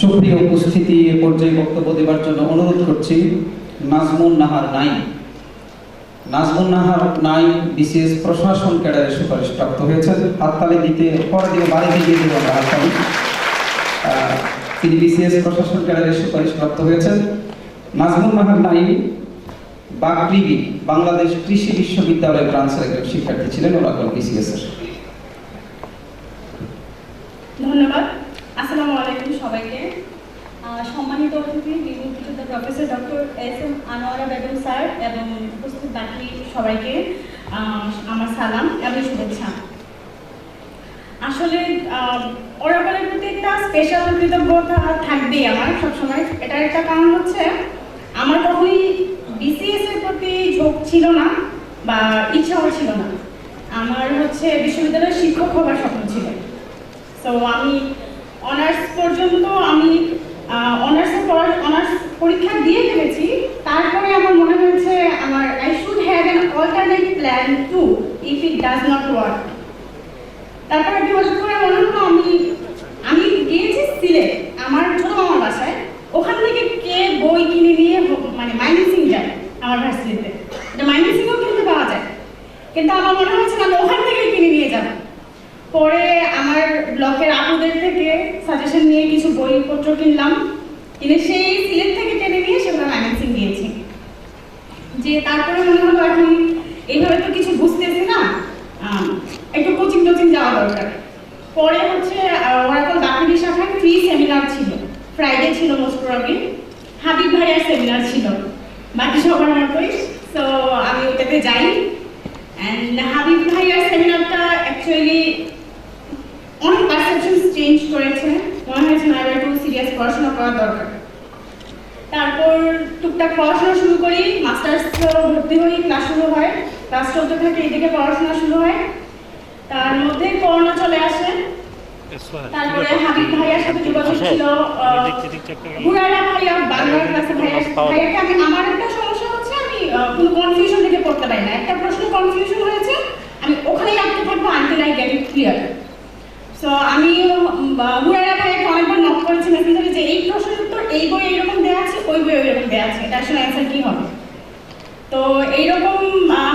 সুপ্রিয় উপস্থিতি, এ পর্যায়ে বক্তব্য দেবার জন্য অনুরোধ করছি নাজমুন নাহার নাইম। নাজমুন নাহার নাইম বিসিএস প্রশাসন ক্যাডারে সুপারিশ প্রাপ্ত হয়েছেন। হাততালি দিতে পরে দিয়ে বাড়িতে গিয়ে দেবো আমরা হাততালি। তিনি বিসিএস প্রশাসন ক্যাডারে সুপারিশ প্রাপ্ত হয়েছেন। নাজমুন নাহার নাইম বাকৃবি বাংলাদেশ কৃষি বিশ্ববিদ্যালয় ব্রাঞ্চের একজন শিক্ষার্থী ছিলেন, ওরাকল বিসিএস এর। ধন্যবাদ। আসসালামু আলাইকুম সবাইকে। সম্মানিত অতিথি বিভূতিযুক্ত professor doctor S M. Anwara Begum sir এবং উপস্থিত বাকি সবাইকে আমার সালাম এবং শুভেচ্ছা। আসলে ওরাকলের প্রতি একটা স্পেশাল কৃতজ্ঞতা থাকবেই আমার সবসময়। এটার একটা কারণ হচ্ছে আমার কখনই বিসিএস এর প্রতি ঝোঁক ছিল না বা ইচ্ছাও ছিল না। আমার হচ্ছে বিশ্ববিদ্যালয়ের শিক্ষক হবার স্বপ্ন ছিল। তো আমি অনার্স পর্যন্ত অনার্স পরীক্ষা দিয়ে ফেলেছি। তারপরে আমার মনে হয়েছে আমার I should have an alternate plan too if it does not work. তারপরে একটু হঠাৎ করে মনে হলো আমি গিয়েছি সিলেট আমার ছোট মামার বাসায়। ওখান থেকে কে বই কিনে নিয়ে মানে মাইনেসিং যায় আমার ভার্সিটিতে, এটা মাইনেসিংও কিনতে পাওয়া যায়, কিন্তু আমার মনে হয়েছে আমি ওখান থেকে কিনে নিয়ে যাব। পরে আমার ব্লকের আপুদের থেকে সাজেশন নিয়ে কিছু বইপত্র কিনলাম, কিনে সেই সিলেট থেকে টেনে নিয়ে সেগুলো ম্যানেজিং দিয়েছি। যে তারপরে মনে হলো এখন এইভাবে তো কিছু বুঝতেছি না, একটু কোচিং টোচিং যাওয়া দরকার। পরে হচ্ছে ওরাকল বাকি শাখায় ফ্রি সেমিনার ছিল, ফ্রাইডে ছিল মোস্ট প্রবাবলি। হাবিব ভাইয়ার সেমিনার ছিল বাকি সবার মতোই। তো আমি ওটাতে যাই। অ্যান্ড হাবিব ভাইয়ার সেমিনারটা অ্যাকচুয়ালি অনেক পারসেপশনস চেঞ্জ করেছে। মনে হয়েছে না এবার একটু সিরিয়াস পড়াশোনা করা দরকার। তারপর টুকটাক পড়াশোনা শুরু করি, মাস্টার্স ভর্তি হই, ক্লাস শুরু হয়, ক্লাস চলতে থাকে, এদিকে পড়াশোনা শুরু হয়। তার মধ্যে করোনা চলে আসে। তারপরে হাবিব ভাইয়ার সাথে যোগাযোগ ছিল, বুড়ারা ভাইয়া বাংলার ক্লাসে ভাইয়াকে আমার একটা সমস্যা হচ্ছে আমি কোনো কনফিউশন থেকে পড়তে পারি না। একটা প্রশ্ন কনফিউশন হয়েছে, আমি ওখানেই আটকে থাকবো until I get it clear. So আমি বুড়ারা ভাইয়াকে অনেকবার নক করেছি মেসেঞ্জারে যে এই প্রশ্নের উত্তর এই বই এইরকম দেওয়া আছে, ওই বই ওইরকম দেওয়া আছে, এটা আসলে অ্যান্সার কী হবে। তো এইরকম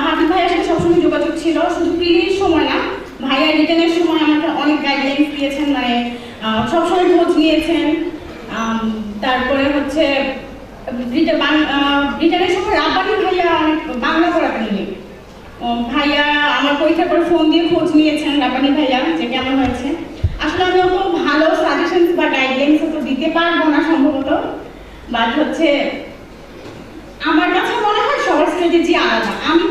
হাবিব ভাইয়ার সাথে সবসময় যোগাযোগ ছিল, শুধু প্রিলির সময় না, ভাইয়া রিটেনের সময় আমাকে অনেক গাইডলাইন্স দিয়েছেন, মানে সবসময় খোঁজ নিয়েছেন। তারপরে হচ্ছে রিটেনের সময় রাব্বানি ভাইয়া অনেক বাংলা পড়াতেন উনি। ভাইয়া আমার পরীক্ষার পরে ফোন দিয়ে খোঁজ নিয়েছেন রাব্বানি ভাইয়া যে কেমন হয়েছে। আসলে আমি অত ভালো সাজেশনস বা গাইডলাইন্স তো দিতে পারবো না সম্ভবত, বাট হচ্ছে আমার কাছে মনে হয় সবার স্ট্র্যাটেজি আলাদা। আমি